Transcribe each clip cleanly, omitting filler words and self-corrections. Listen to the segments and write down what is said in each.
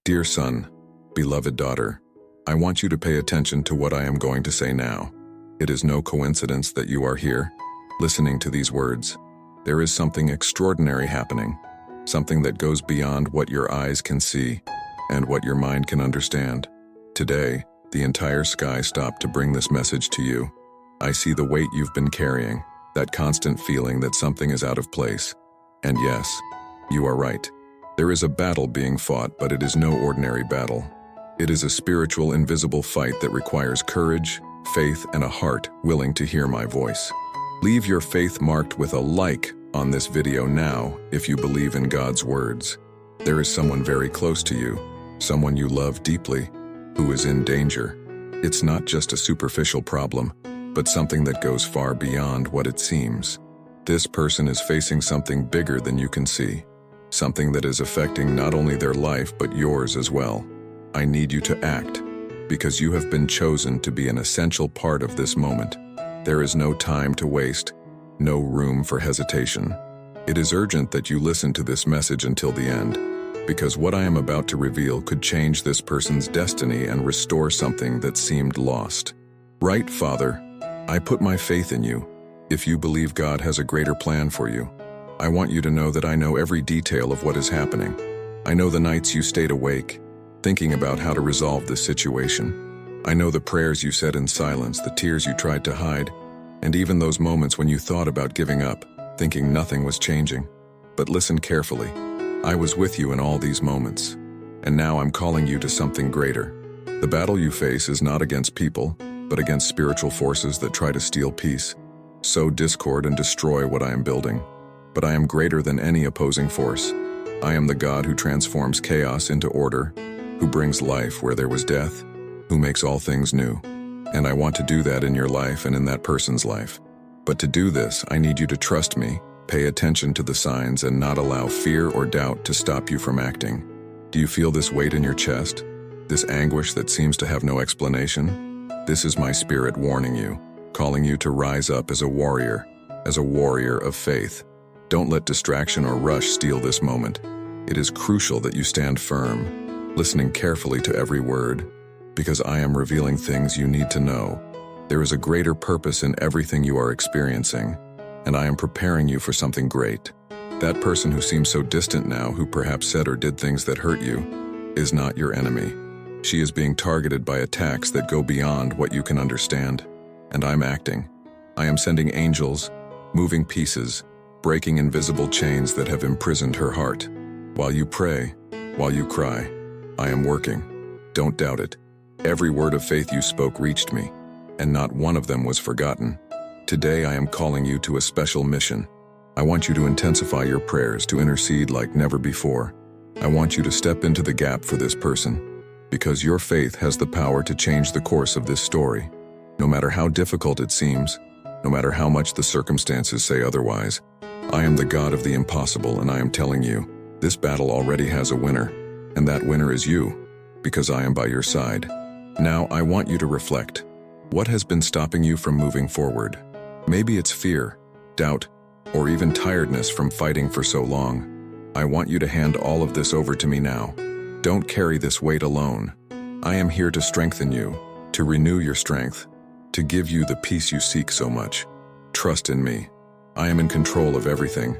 Dear son, beloved daughter, I want you to pay attention to what I am going to say now. It is no coincidence that you are here, listening to these words. There is something extraordinary happening, something that goes beyond what your eyes can see and what your mind can understand. Today, the entire sky stopped to bring this message to you. I see the weight you've been carrying, that constant feeling that something is out of place. And yes, you are right. There is a battle being fought, but it is no ordinary battle. It is a spiritual, invisible fight that requires courage, faith, and a heart willing to hear my voice. Leave your faith marked with a like on this video now if you believe in God's words. There is someone very close to you, someone you love deeply, who is in danger. It's not just a superficial problem, but something that goes far beyond what it seems. This person is facing something bigger than you can see, something that is affecting not only their life but yours as well. I need you to act, because you have been chosen to be an essential part of this moment. There is no time to waste, no room for hesitation. It is urgent that you listen to this message until the end, because what I am about to reveal could change this person's destiny and restore something that seemed lost. Right, Father, I put my faith in you. If you believe God has a greater plan for you, I want you to know that I know every detail of what is happening. I know the nights you stayed awake, thinking about how to resolve this situation. I know the prayers you said in silence, the tears you tried to hide, and even those moments when you thought about giving up, thinking nothing was changing. But listen carefully. I was with you in all these moments, and now I'm calling you to something greater. The battle you face is not against people, but against spiritual forces that try to steal peace, sow discord, and destroy what I am building. But I am greater than any opposing force. I am the God who transforms chaos into order, who brings life where there was death, who makes all things new. And I want to do that in your life and in that person's life. But to do this, I need you to trust me, pay attention to the signs, and not allow fear or doubt to stop you from acting. Do you feel this weight in your chest? This anguish that seems to have no explanation? This is my spirit warning you, calling you to rise up as a warrior of faith. Don't let distraction or rush steal this moment. It is crucial that you stand firm, listening carefully to every word, because I am revealing things you need to know. There is a greater purpose in everything you are experiencing, and I am preparing you for something great. That person who seems so distant now, who perhaps said or did things that hurt you, is not your enemy. She is being targeted by attacks that go beyond what you can understand, and I'm acting. I am sending angels, moving pieces, breaking invisible chains that have imprisoned her heart. While you pray, while you cry, I am working. Don't doubt it. Every word of faith you spoke reached me, and not one of them was forgotten. Today I am calling you to a special mission. I want you to intensify your prayers, to intercede like never before. I want you to step into the gap for this person, because your faith has the power to change the course of this story. No matter how difficult it seems, no matter how much the circumstances say otherwise, I am the God of the impossible, and I am telling you, this battle already has a winner, and that winner is you, because I am by your side. Now I want you to reflect. What has been stopping you from moving forward? Maybe it's fear, doubt, or even tiredness from fighting for so long. I want you to hand all of this over to me now. Don't carry this weight alone. I am here to strengthen you, to renew your strength, to give you the peace you seek so much. Trust in me. I am in control of everything,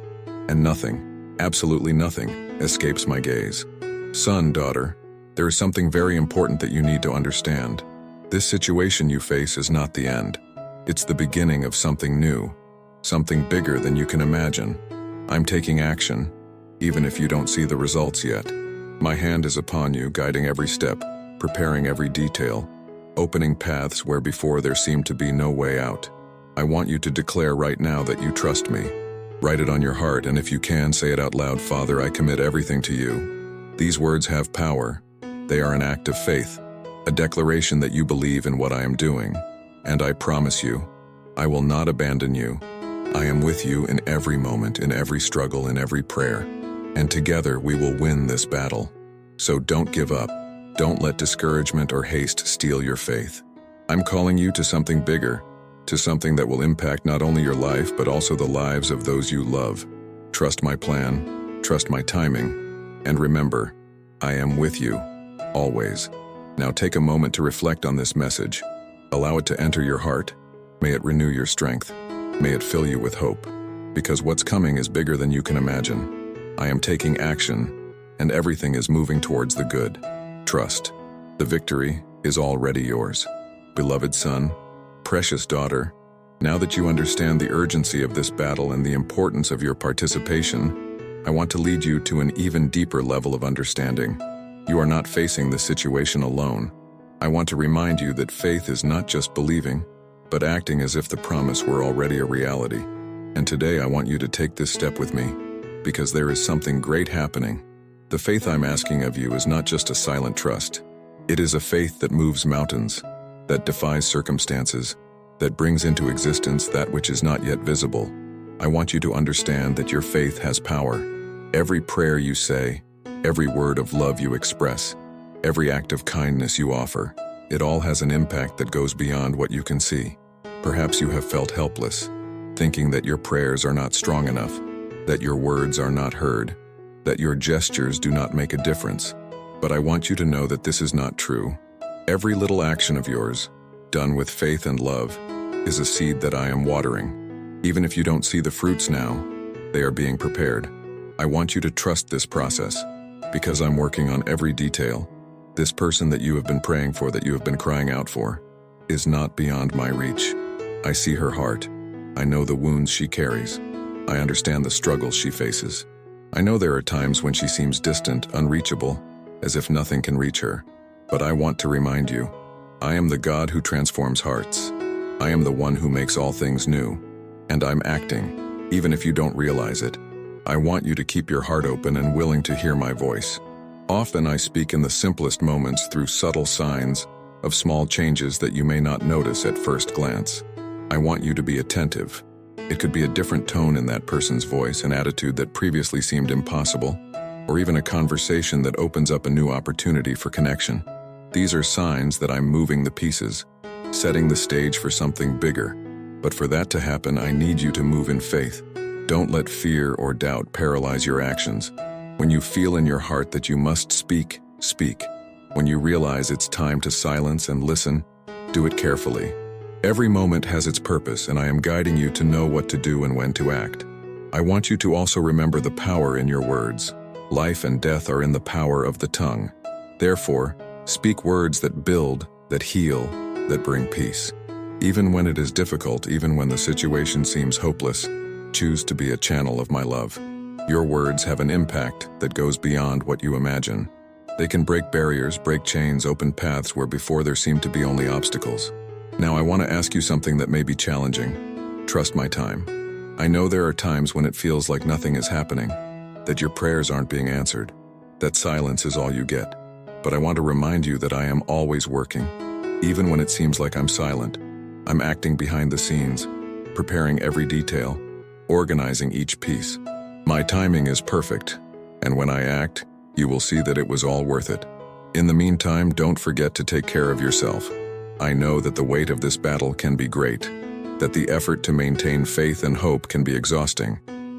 and nothing, absolutely nothing, escapes my gaze. Son, daughter, there is something very important that you need to understand. This situation you face is not the end. It's the beginning of something new, something bigger than you can imagine. I'm taking action, even if you don't see the results yet. My hand is upon you, guiding every step, preparing every detail, opening paths where before there seemed to be no way out. I want you to declare right now that you trust me. Write it on your heart, and if you can, say it out loud. Father, I commit everything to you. These words have power. They are an act of faith, a declaration that you believe in what I am doing. And I promise you, I will not abandon you. I am with you in every moment, in every struggle, in every prayer. And together we will win this battle. So don't give up. Don't let discouragement or haste steal your faith. I'm calling you to something bigger, to something that will impact not only your life but also the lives of those you love. Trust my plan, trust my timing, and remember, I am with you. always. Now take a moment to reflect on this message. Allow it to enter your heart. May it renew your strength. May it fill you with hope. Because what's coming is bigger than you can imagine. I am taking action, and everything is moving towards the good. Trust. The victory is already yours. Beloved son, precious daughter, now that you understand the urgency of this battle and the importance of your participation, I want to lead you to an even deeper level of understanding. You are not facing this situation alone. I want to remind you that faith is not just believing, but acting as if the promise were already a reality. And today I want you to take this step with me, because there is something great happening. The faith I'm asking of you is not just a silent trust. It is a faith that moves mountains, that defies circumstances, that brings into existence that which is not yet visible. I want you to understand that your faith has power. Every prayer you say, every word of love you express, every act of kindness you offer, it all has an impact that goes beyond what you can see. Perhaps you have felt helpless, thinking that your prayers are not strong enough, that your words are not heard, that your gestures do not make a difference. But I want you to know that this is not true. Every little action of yours, done with faith and love, is a seed that I am watering. Even if you don't see the fruits now, they are being prepared. I want you to trust this process, because I'm working on every detail. This person that you have been praying for, that you have been crying out for, is not beyond my reach. I see her heart. I know the wounds she carries. I understand the struggles she faces. I know there are times when she seems distant, unreachable, as if nothing can reach her. But I want to remind you, I am the God who transforms hearts. I am the one who makes all things new. And I'm acting, even if you don't realize it. I want you to keep your heart open and willing to hear my voice. Often I speak in the simplest moments through subtle signs of small changes that you may not notice at first glance. I want you to be attentive. It could be a different tone in that person's voice, an attitude that previously seemed impossible, or even a conversation that opens up a new opportunity for connection. These are signs that I'm moving the pieces, setting the stage for something bigger. But for that to happen, I need you to move in faith. Don't let fear or doubt paralyze your actions. When you feel in your heart that you must speak, speak. When you realize it's time to silence and listen, do it carefully. Every moment has its purpose, and I am guiding you to know what to do and when to act. I want you to also remember the power in your words. Life and death are in the power of the tongue. Therefore, speak words that build, that heal, that bring peace. Even when it is difficult, even when the situation seems hopeless, choose to be a channel of my love. Your words have an impact that goes beyond what you imagine. They can break barriers, break chains, open paths where before there seemed to be only obstacles. Now I want to ask you something that may be challenging. Trust my time. I know there are times when it feels like nothing is happening, that your prayers aren't being answered, that silence is all you get. But I want to remind you that I am always working. Even when it seems like I'm silent, I'm acting behind the scenes, preparing every detail, organizing each piece. My timing is perfect, and when I act, you will see that it was all worth it. In the meantime, don't forget to take care of yourself. I know that the weight of this battle can be great, that the effort to maintain faith and hope can be exhausting.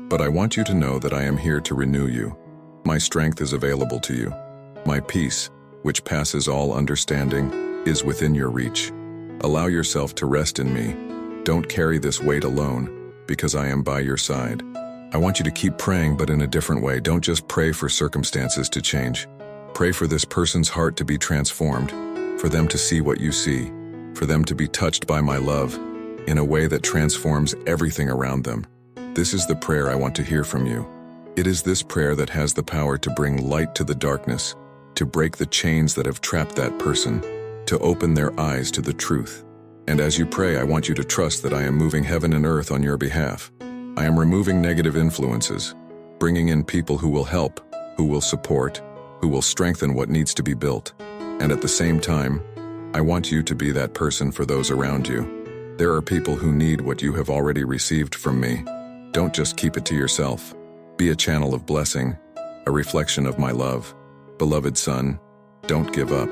But I want you to know that I am here to renew you. My strength is available to you. My peace, which passes all understanding, is within your reach. Allow yourself to rest in me. Don't carry this weight alone, because I am by your side. I want you to keep praying, but in a different way. Don't just pray for circumstances to change. Pray for this person's heart to be transformed, for them to see what you see, for them to be touched by my love in a way that transforms everything around them. This is the prayer I want to hear from you. It is this prayer that has the power to bring light to the darkness, to break the chains that have trapped that person, to open their eyes to the truth. And as you pray, I want you to trust that I am moving heaven and earth on your behalf. I am removing negative influences, bringing in people who will help, who will support, who will strengthen what needs to be built. And at the same time, I want you to be that person for those around you. There are people who need what you have already received from me. Don't just keep it to yourself. Be a channel of blessing, a reflection of my love. Beloved son, don't give up.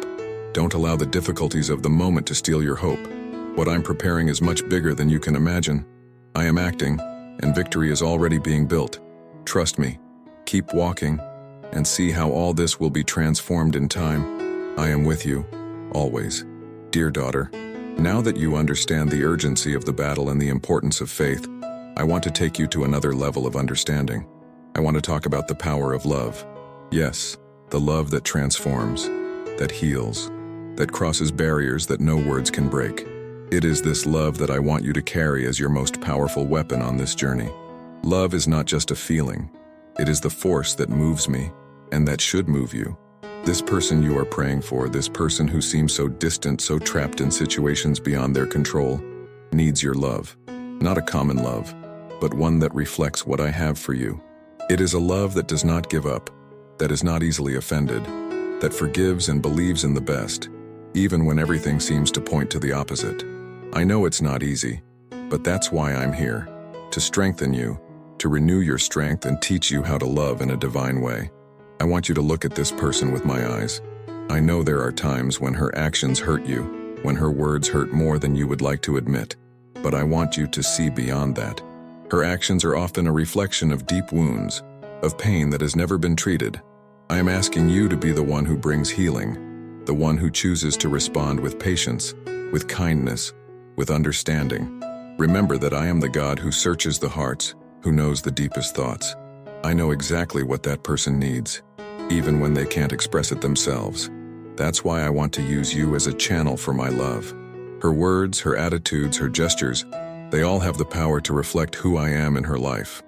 Don't allow the difficulties of the moment to steal your hope. What I'm preparing is much bigger than you can imagine. I am acting, and victory is already being built. Trust me. Keep walking, and see how all this will be transformed in time. I am with you, always. Dear daughter, now that you understand the urgency of the battle and the importance of faith, I want to take you to another level of understanding. I want to talk about the power of love. Yes, the love that transforms, that heals, that crosses barriers that no words can break. It is this love that I want you to carry as your most powerful weapon on this journey. Love is not just a feeling. It is the force that moves me, and that should move you. This person you are praying for, this person who seems so distant, so trapped in situations beyond their control, needs your love. Not a common love, but one that reflects what I have for you. It is a love that does not give up, that is not easily offended, that forgives and believes in the best, even when everything seems to point to the opposite. I know it's not easy, but that's why I'm here, to strengthen you, to renew your strength and teach you how to love in a divine way. I want you to look at this person with my eyes. I know there are times when her actions hurt you, when her words hurt more than you would like to admit, but I want you to see beyond that. Her actions are often a reflection of deep wounds, of pain that has never been treated. I am asking you to be the one who brings healing, the one who chooses to respond with patience, with kindness, with understanding. Remember that I am the God who searches the hearts, who knows the deepest thoughts. I know exactly what that person needs, even when they can't express it themselves. That's why I want to use you as a channel for my love. Her words, her attitudes, her gestures, they all have the power to reflect who I am in her life.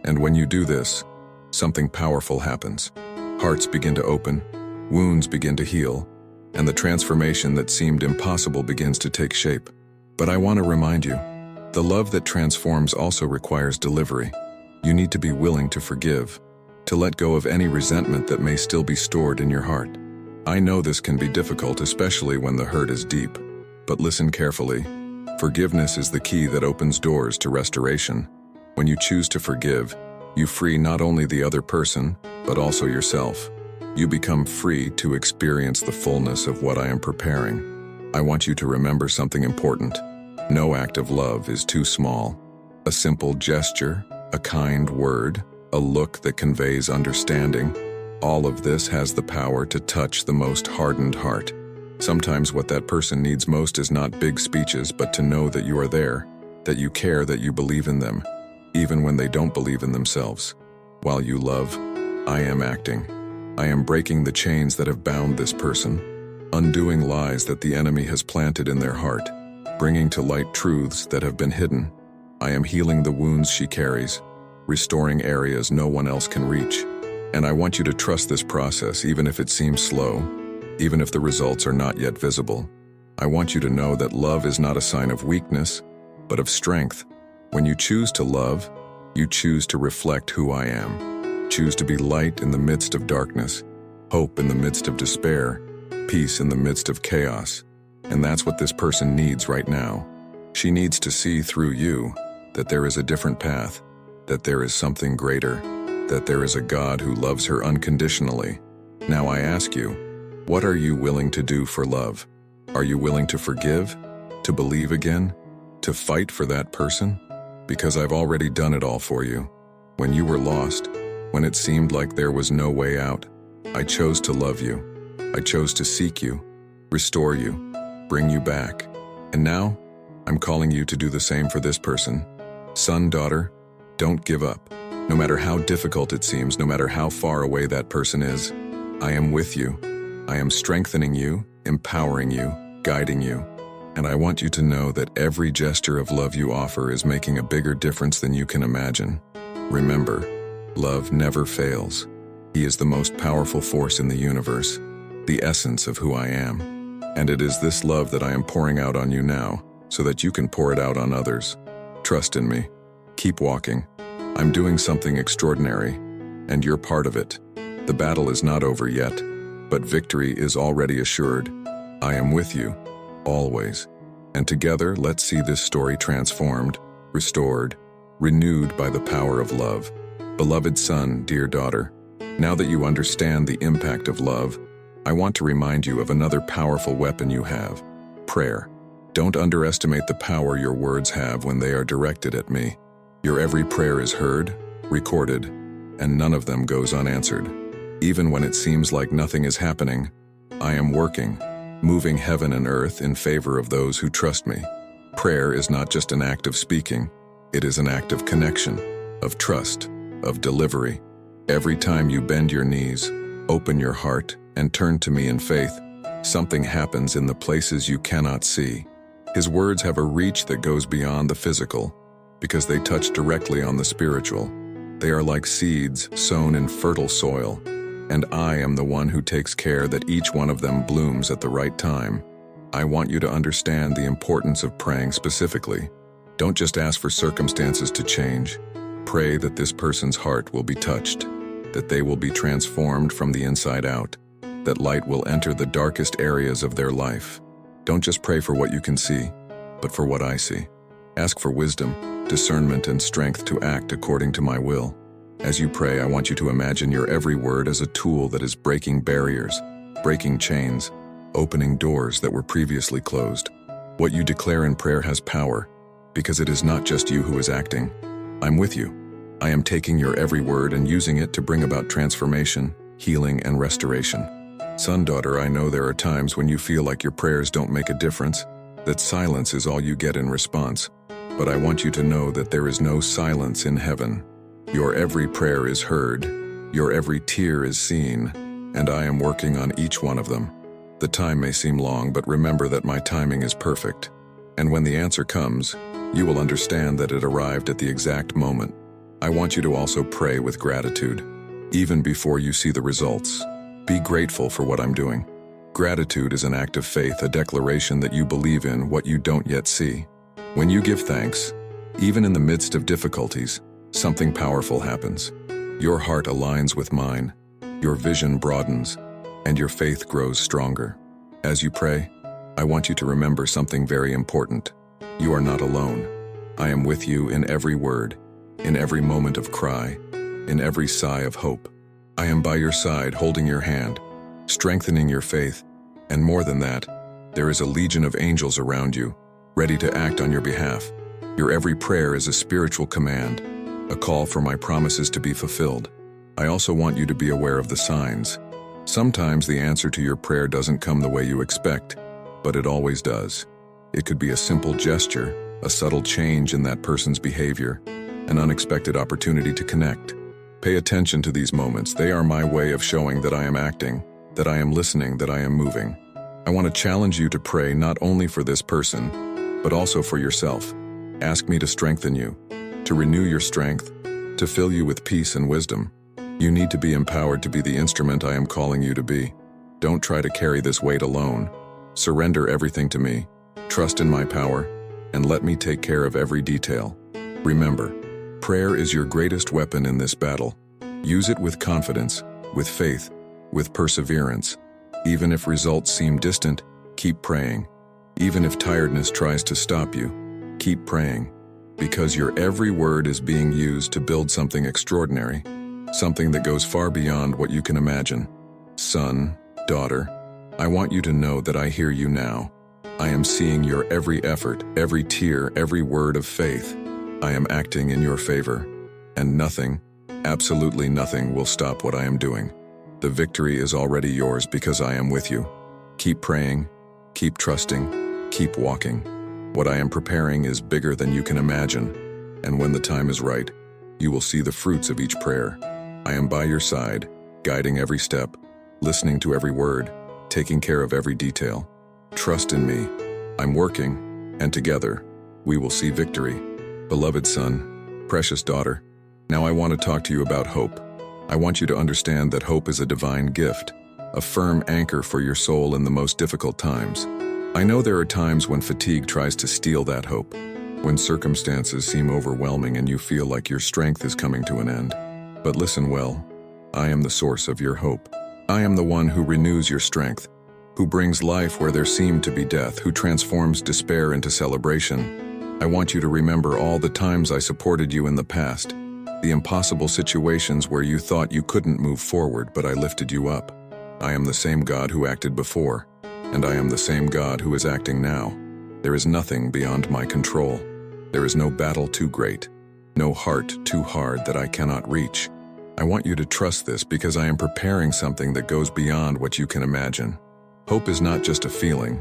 And when you do this, something powerful happens. Hearts begin to open, wounds begin to heal, and the transformation that seemed impossible begins to take shape. But I want to remind you, the love that transforms also requires delivery. You need to be willing to forgive, to let go of any resentment that may still be stored in your heart. I know this can be difficult, especially when the hurt is deep. But listen carefully. Forgiveness is the key that opens doors to restoration. When you choose to forgive, you free not only the other person, but also yourself. You become free to experience the fullness of what I am preparing. I want you to remember something important. No act of love is too small. A simple gesture, a kind word, a look that conveys understanding, all of this has the power to touch the most hardened heart. Sometimes what that person needs most is not big speeches, but to know that you are there, that you care, that you believe in them, even when they don't believe in themselves. While you love, I am acting. I am breaking the chains that have bound this person, undoing lies that the enemy has planted in their heart, bringing to light truths that have been hidden. I am healing the wounds she carries, restoring areas no one else can reach. And I want you to trust this process, even if it seems slow, even if the results are not yet visible. I want you to know that love is not a sign of weakness, but of strength. When you choose to love, you choose to reflect who I am. Choose to be light in the midst of darkness, hope in the midst of despair, peace in the midst of chaos. And that's what this person needs right now. She needs to see through you that there is a different path, that there is something greater, that there is a God who loves her unconditionally. Now I ask you, what are you willing to do for love? Are you willing to forgive? To believe again? To fight for that person? Because I've already done it all for you. When you were lost, when it seemed like there was no way out, I chose to love you. I chose to seek you, restore you, bring you back. And now, I'm calling you to do the same for this person. Son, daughter, don't give up. No matter how difficult it seems, no matter how far away that person is, I am with you. I am strengthening you, empowering you, guiding you. And I want you to know that every gesture of love you offer is making a bigger difference than you can imagine. Remember, love never fails. He is the most powerful force in the universe, the essence of who I am. And it is this love that I am pouring out on you now, so that you can pour it out on others. Trust in me. Keep walking. I'm doing something extraordinary, and you're part of it. The battle is not over yet, but victory is already assured. I am with you, always. And together, let's see this story transformed, restored, renewed by the power of love. Beloved son, dear daughter, now that you understand the impact of love, I want to remind you of another powerful weapon you have: prayer. Don't underestimate the power your words have when they are directed at me. Your every prayer is heard, recorded, and none of them goes unanswered. Even when it seems like nothing is happening, I am working, moving heaven and earth in favor of those who trust me. Prayer is not just an act of speaking, it is an act of connection, of trust, of delivery. Every time you bend your knees, open your heart, and turn to me in faith, something happens in the places you cannot see. His words have a reach that goes beyond the physical, because they touch directly on the spiritual. They are like seeds sown in fertile soil, and I am the one who takes care that each one of them blooms at the right time. I want you to understand the importance of praying specifically. Don't just ask for circumstances to change. Pray that this person's heart will be touched, that they will be transformed from the inside out, that light will enter the darkest areas of their life. Don't just pray for what you can see, but for what I see. Ask for wisdom, discernment, and strength to act according to my will. As you pray, I want you to imagine your every word as a tool that is breaking barriers, breaking chains, opening doors that were previously closed. What you declare in prayer has power, because it is not just you who is acting. I'm with you. I am taking your every word and using it to bring about transformation, healing, and restoration. Son, daughter, I know there are times when you feel like your prayers don't make a difference, that silence is all you get in response. But I want you to know that there is no silence in heaven. Your every prayer is heard, your every tear is seen, and I am working on each one of them. The time may seem long, but remember that my timing is perfect. And when the answer comes, you will understand that it arrived at the exact moment. I want you to also pray with gratitude, even before you see the results. Be grateful for what I'm doing. Gratitude is an act of faith, a declaration that you believe in what you don't yet see. When you give thanks, even in the midst of difficulties, something powerful happens. Your heart aligns with mine, your vision broadens, and your faith grows stronger. As you pray, I want you to remember something very important. You are not alone. I am with you in every word, in every moment of cry, in every sigh of hope. I am by your side, holding your hand, strengthening your faith, and more than that, there is a legion of angels around you, ready to act on your behalf. Your every prayer is a spiritual command, a call for my promises to be fulfilled. I also want you to be aware of the signs. Sometimes the answer to your prayer doesn't come the way you expect, but it always does. It could be a simple gesture, a subtle change in that person's behavior, an unexpected opportunity to connect. Pay attention to these moments. They are my way of showing that I am acting, that I am listening, that I am moving. I want to challenge you to pray not only for this person, but also for yourself. Ask me to strengthen you, to renew your strength, to fill you with peace and wisdom. You need to be empowered to be the instrument I am calling you to be. Don't try to carry this weight alone. Surrender everything to me. Trust in my power, and let me take care of every detail. Remember, prayer is your greatest weapon in this battle. Use it with confidence, with faith, with perseverance. Even if results seem distant, keep praying. Even if tiredness tries to stop you, keep praying. Because your every word is being used to build something extraordinary, something that goes far beyond what you can imagine. Son, daughter, I want you to know that I hear you now. I am seeing your every effort, every tear, every word of faith. I am acting in your favor, and nothing, absolutely nothing, will stop what I am doing. The victory is already yours because I am with you. Keep praying, keep trusting, keep walking. What I am preparing is bigger than you can imagine, and when the time is right, you will see the fruits of each prayer. I am by your side, guiding every step, listening to every word, taking care of every detail. Trust in me. I'm working, and together, we will see victory. Beloved son, precious daughter, now I want to talk to you about hope. I want you to understand that hope is a divine gift, a firm anchor for your soul in the most difficult times. I know there are times when fatigue tries to steal that hope, when circumstances seem overwhelming and you feel like your strength is coming to an end. But listen well, I am the source of your hope. I am the one who renews your strength, who brings life where there seemed to be death, who transforms despair into celebration. I want you to remember all the times I supported you in the past, the impossible situations where you thought you couldn't move forward, but I lifted you up. I am the same God who acted before, and I am the same God who is acting now. There is nothing beyond my control. There is no battle too great, no heart too hard that I cannot reach. I want you to trust this because I am preparing something that goes beyond what you can imagine. Hope is not just a feeling,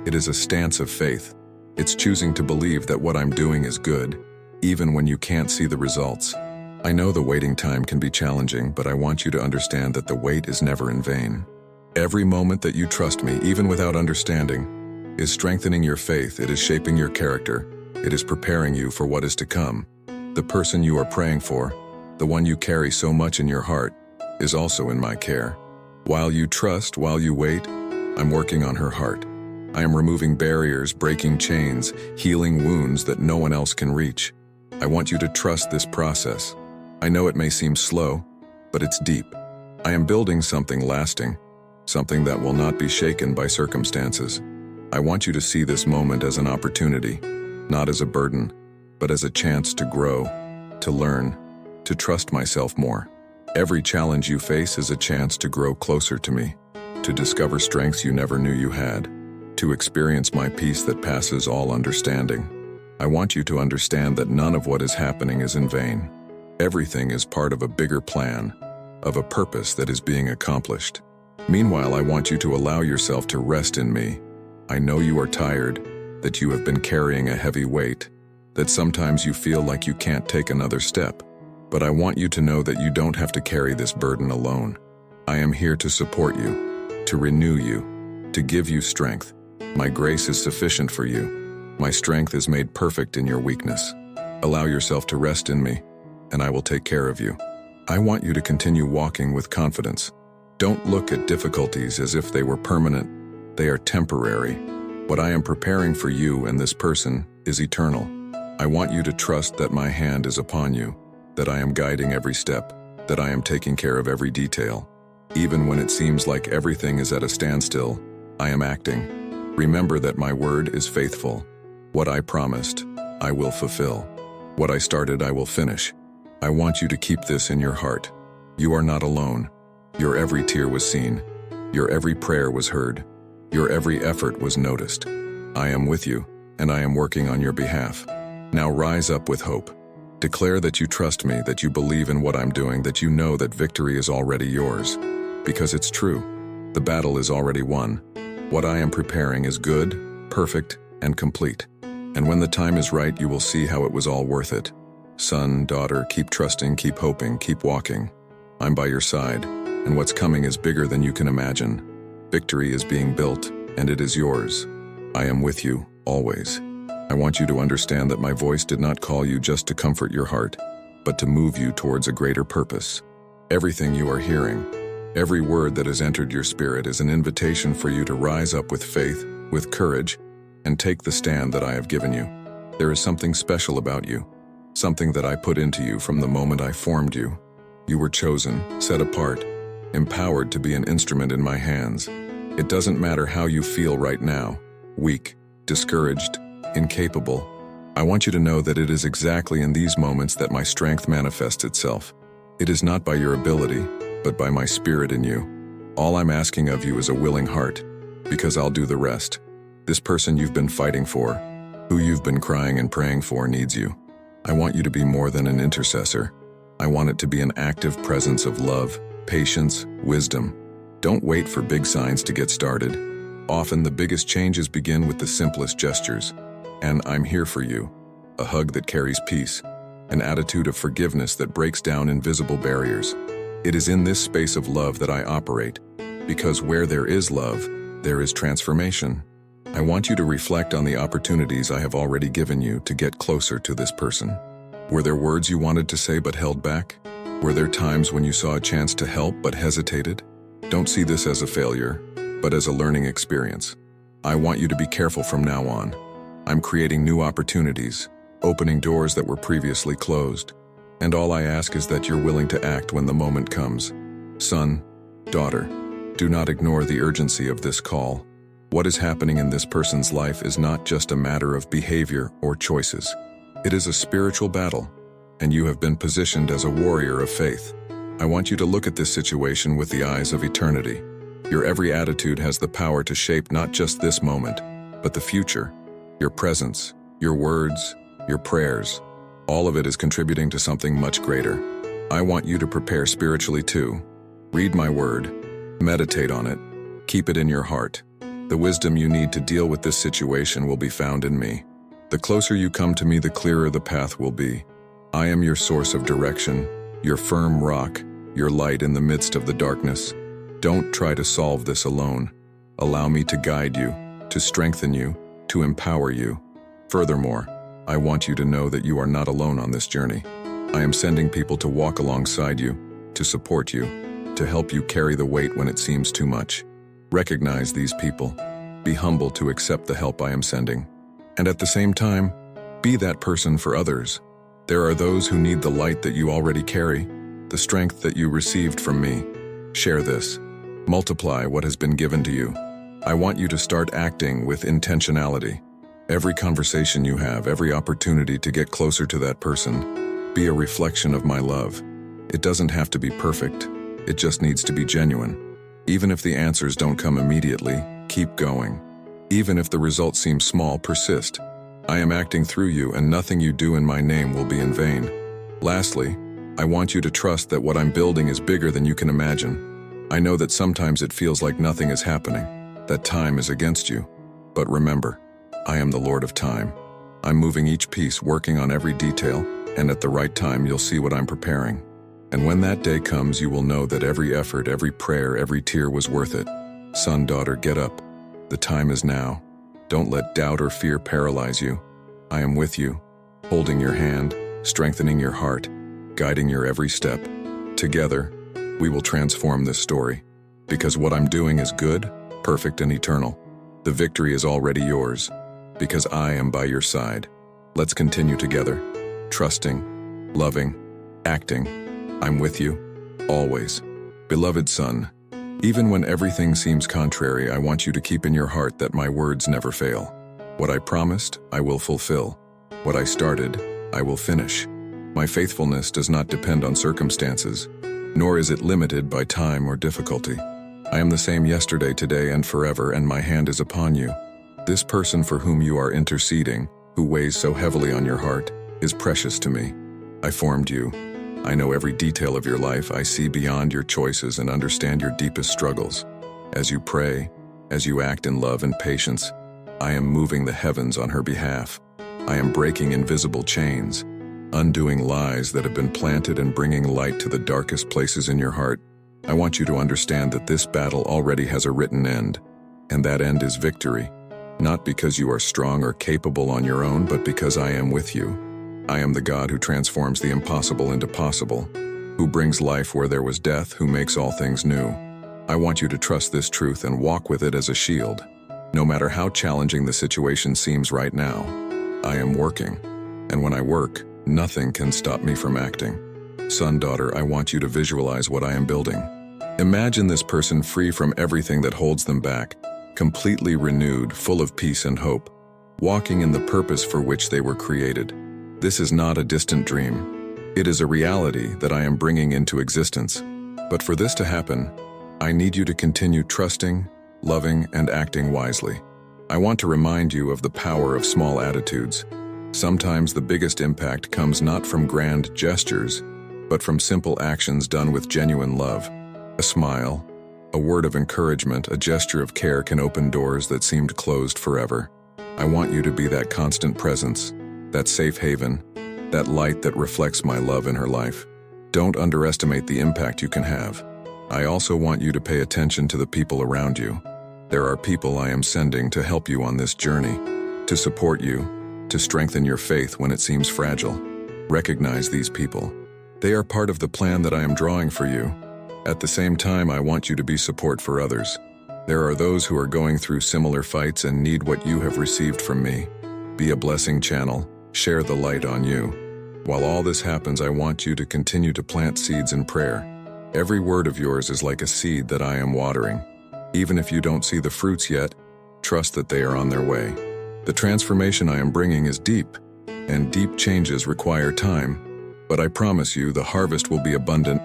it is a stance of faith. It's choosing to believe that what I'm doing is good, even when you can't see the results. I know the waiting time can be challenging, but I want you to understand that the wait is never in vain. Every moment that you trust me, even without understanding, is strengthening your faith, it is shaping your character, it is preparing you for what is to come. The person you are praying for, the one you carry so much in your heart, is also in my care. While you trust, while you wait, I'm working on her heart. I am removing barriers, breaking chains, healing wounds that no one else can reach. I want you to trust this process. I know it may seem slow, but it's deep. I am building something lasting, something that will not be shaken by circumstances. I want you to see this moment as an opportunity, not as a burden, but as a chance to grow, to learn, to trust myself more. Every challenge you face is a chance to grow closer to me, to discover strengths you never knew you had, to experience my peace that passes all understanding. I want you to understand that none of what is happening is in vain. Everything is part of a bigger plan, of a purpose that is being accomplished. Meanwhile, I want you to allow yourself to rest in me. I know you are tired, that you have been carrying a heavy weight, that sometimes you feel like you can't take another step. But I want you to know that you don't have to carry this burden alone. I am here to support you, to renew you, to give you strength. My grace is sufficient for you. My strength is made perfect in your weakness. Allow yourself to rest in me, and I will take care of you. I want you to continue walking with confidence. Don't look at difficulties as if they were permanent. They are temporary. What I am preparing for you and this person is eternal. I want you to trust that my hand is upon you, that I am guiding every step, that I am taking care of every detail. Even when it seems like everything is at a standstill, I am acting. Remember that my word is faithful. What I promised, I will fulfill. What I started, I will finish. I want you to keep this in your heart. You are not alone. Your every tear was seen. Your every prayer was heard. Your every effort was noticed. I am with you, and I am working on your behalf. Now rise up with hope. Declare that you trust me, that you believe in what I'm doing, that you know that victory is already yours. Because it's true. The battle is already won. What I am preparing is good, perfect, and complete. And when the time is right, you will see how it was all worth it. Son, daughter, keep trusting, keep hoping, keep walking. I'm by your side, and what's coming is bigger than you can imagine. Victory is being built, and it is yours. I am with you, always. I want you to understand that my voice did not call you just to comfort your heart, but to move you towards a greater purpose. Everything you are hearing, every word that has entered your spirit is an invitation for you to rise up with faith, with courage, and take the stand that I have given you. There is something special about you, something that I put into you from the moment I formed you. You were chosen, set apart, empowered to be an instrument in my hands. It doesn't matter how you feel right now, weak, discouraged, incapable. I want you to know that it is exactly in these moments that my strength manifests itself. It is not by your ability, but by my spirit in you. All I'm asking of you is a willing heart, because I'll do the rest. This person you've been fighting for, who you've been crying and praying for, needs you. I want you to be more than an intercessor. I want it to be an active presence of love, patience, wisdom. Don't wait for big signs to get started. Often the biggest changes begin with the simplest gestures. And I'm here for you. A hug that carries peace. An attitude of forgiveness that breaks down invisible barriers. It is in this space of love that I operate, because where there is love, there is transformation. I want you to reflect on the opportunities I have already given you to get closer to this person. Were there words you wanted to say but held back? Were there times when you saw a chance to help but hesitated? Don't see this as a failure, but as a learning experience. I want you to be careful from now on. I'm creating new opportunities, opening doors that were previously closed. And all I ask is that you're willing to act when the moment comes. Son, daughter, do not ignore the urgency of this call. What is happening in this person's life is not just a matter of behavior or choices. It is a spiritual battle, and you have been positioned as a warrior of faith. I want you to look at this situation with the eyes of eternity. Your every attitude has the power to shape not just this moment, but the future. Your presence, your words, your prayers, all of it is contributing to something much greater. I want you to prepare spiritually too. Read my word, meditate on it, keep it in your heart. The wisdom you need to deal with this situation will be found in me. The closer you come to me, the clearer the path will be. I am your source of direction, your firm rock, your light in the midst of the darkness. Don't try to solve this alone. Allow me to guide you, to strengthen you, to empower you. Furthermore, I want you to know that you are not alone on this journey. I am sending people to walk alongside you, to support you, to help you carry the weight when it seems too much. Recognize these people. Be humble to accept the help I am sending. And at the same time, be that person for others. There are those who need the light that you already carry, the strength that you received from me. Share this. Multiply what has been given to you. I want you to start acting with intentionality. Every conversation you have, every opportunity to get closer to that person, be a reflection of my love. It doesn't have to be perfect. It just needs to be genuine. Even if the answers don't come immediately, keep going. Even if the results seem small, persist. I am acting through you, and nothing you do in my name will be in vain. Lastly, I want you to trust that what I'm building is bigger than you can imagine. I know that sometimes it feels like nothing is happening, that time is against you. But remember, I am the Lord of time. I'm moving each piece, working on every detail, and at the right time you'll see what I'm preparing. And when that day comes, you will know that every effort, every prayer, every tear was worth it. Son, daughter, get up. The time is now. Don't let doubt or fear paralyze you. I am with you, holding your hand, strengthening your heart, guiding your every step. Together, we will transform this story. Because what I'm doing is good, perfect, and eternal. The victory is already yours. Because I am by your side. Let's continue together, trusting, loving, acting. I'm with you, always. Beloved son, even when everything seems contrary, I want you to keep in your heart that my words never fail. What I promised, I will fulfill. What I started, I will finish. My faithfulness does not depend on circumstances, nor is it limited by time or difficulty. I am the same yesterday, today, and forever, and my hand is upon you. This person for whom you are interceding, who weighs so heavily on your heart, is precious to me. I formed you. I know every detail of your life. I see beyond your choices and understand your deepest struggles. As you pray, as you act in love and patience, I am moving the heavens on her behalf. I am breaking invisible chains, undoing lies that have been planted and bringing light to the darkest places in your heart. I want you to understand that this battle already has a written end, and that end is victory. Not because you are strong or capable on your own, but because I am with you. I am the God who transforms the impossible into possible, who brings life where there was death, who makes all things new. I want you to trust this truth and walk with it as a shield. No matter how challenging the situation seems right now, I am working. And when I work, nothing can stop me from acting. Son, daughter, I want you to visualize what I am building. Imagine this person free from everything that holds them back, completely renewed, full of peace and hope, walking in the purpose for which they were created. This is not a distant dream. It is a reality that I am bringing into existence. But for this to happen, I need you to continue trusting, loving, and acting wisely. I want to remind you of the power of small attitudes. Sometimes the biggest impact comes not from grand gestures, but from simple actions done with genuine love. A smile, a word of encouragement, a gesture of care can open doors that seemed closed forever. I want you to be that constant presence, that safe haven, that light that reflects my love in her life. Don't underestimate the impact you can have. I also want you to pay attention to the people around you. There are people I am sending to help you on this journey, to support you, to strengthen your faith when it seems fragile. Recognize these people. They are part of the plan that I am drawing for you. At the same time, I want you to be support for others. There are those who are going through similar fights and need what you have received from me. Be a blessing channel, share the light on you. While all this happens, I want you to continue to plant seeds in prayer. Every word of yours is like a seed that I am watering. Even if you don't see the fruits yet, trust that they are on their way. The transformation I am bringing is deep, and deep changes require time. But I promise you the harvest will be abundant,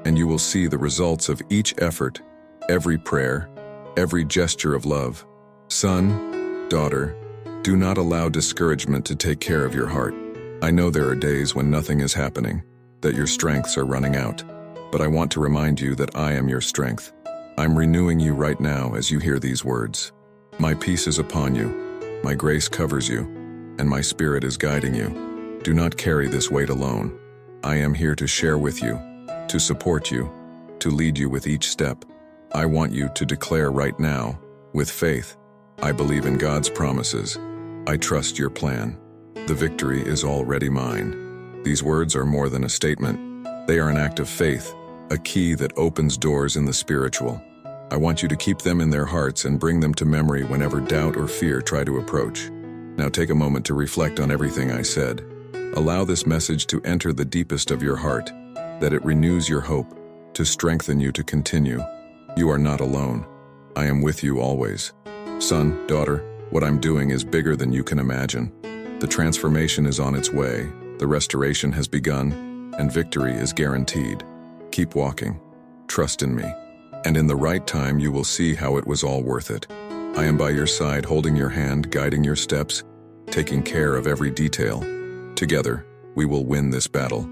and you will see the results of each effort, every prayer, every gesture of love. Son, daughter, do not allow discouragement to take care of your heart. I know there are days when nothing is happening, that your strengths are running out. But I want to remind you that I am your strength. I'm renewing you right now as you hear these words. My peace is upon you, my grace covers you, and my spirit is guiding you. Do not carry this weight alone. I am here to share with you, to support you, to lead you with each step. I want you to declare right now, with faith, I believe in God's promises. I trust your plan. The victory is already mine. These words are more than a statement. They are an act of faith, a key that opens doors in the spiritual. I want you to keep them in their hearts and bring them to memory whenever doubt or fear try to approach. Now take a moment to reflect on everything I said. Allow this message to enter the deepest of your heart, that it renews your hope, to strengthen you to continue. You are not alone. I am with you always. Son, daughter, what I'm doing is bigger than you can imagine. The transformation is on its way, the restoration has begun, and victory is guaranteed. Keep walking. Trust in me. And in the right time you will see how it was all worth it. I am by your side, holding your hand, guiding your steps, taking care of every detail. Together, we will win this battle.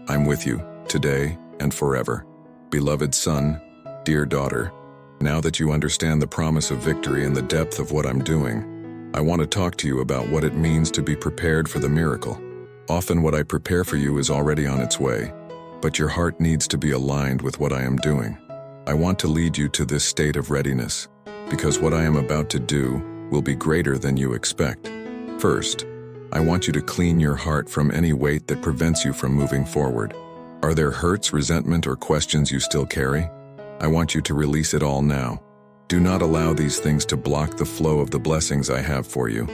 I'm with you, today and forever. Beloved son, dear daughter, now that you understand the promise of victory and the depth of what I'm doing, I want to talk to you about what it means to be prepared for the miracle. Often what I prepare for you is already on its way, but your heart needs to be aligned with what I am doing. I want to lead you to this state of readiness, because what I am about to do will be greater than you expect. First, I want you to clean your heart from any weight that prevents you from moving forward. Are there hurts, resentment, or questions you still carry? I want you to release it all now. Do not allow these things to block the flow of the blessings I have for you.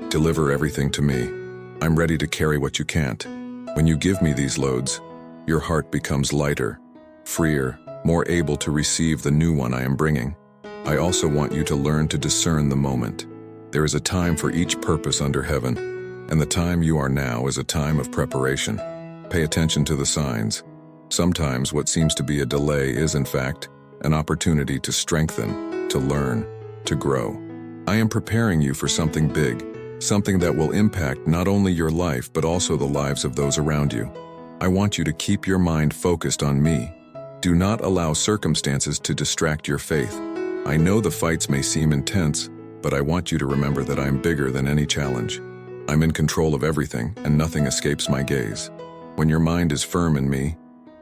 Deliver everything to me. I'm ready to carry what you can't. When you give me these loads, your heart becomes lighter, freer, more able to receive the new one I am bringing. I also want you to learn to discern the moment. There is a time for each purpose under heaven, and the time you are now is a time of preparation. Pay attention to the signs. Sometimes what seems to be a delay is, in fact, an opportunity to strengthen, to learn, to grow. I am preparing you for something big, something that will impact not only your life but also the lives of those around you. I want you to keep your mind focused on me. Do not allow circumstances to distract your faith. I know the fights may seem intense, but I want you to remember that I am bigger than any challenge. I'm in control of everything, and nothing escapes my gaze. When your mind is firm in me,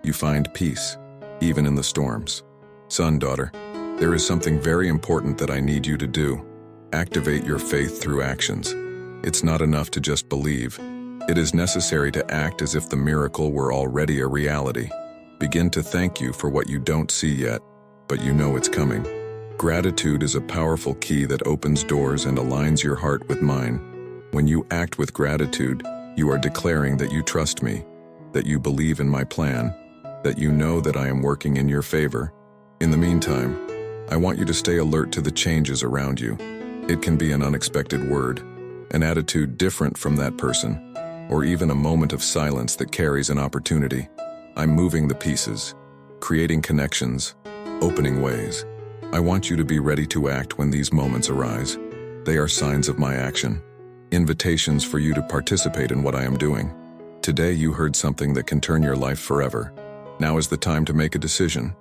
you find peace, even in the storms. Son, daughter, there is something very important that I need you to do. Activate your faith through actions. It's not enough to just believe. It is necessary to act as if the miracle were already a reality. Begin to thank you for what you don't see yet, but you know it's coming. Gratitude is a powerful key that opens doors and aligns your heart with mine. When you act with gratitude, you are declaring that you trust me, that you believe in my plan, that you know that I am working in your favor. In the meantime, I want you to stay alert to the changes around you. It can be an unexpected word, an attitude different from that person, or even a moment of silence that carries an opportunity. I'm moving the pieces, creating connections, opening ways. I want you to be ready to act when these moments arise. They are signs of my action, invitations for you to participate in what I am doing. Today you heard something that can turn your life forever. Now is the time to make a decision.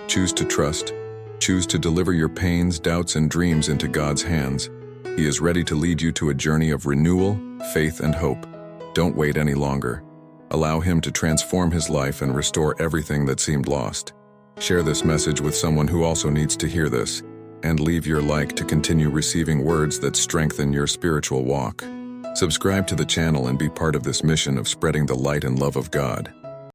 Choose to trust. Choose to deliver your pains, doubts, and dreams into God's hands. He is ready to lead you to a journey of renewal, faith, and hope. Don't wait any longer. Allow Him to transform His life and restore everything that seemed lost. Share this message with someone who also needs to hear this, and leave your like to continue receiving words that strengthen your spiritual walk. Subscribe to the channel and be part of this mission of spreading the light and love of God.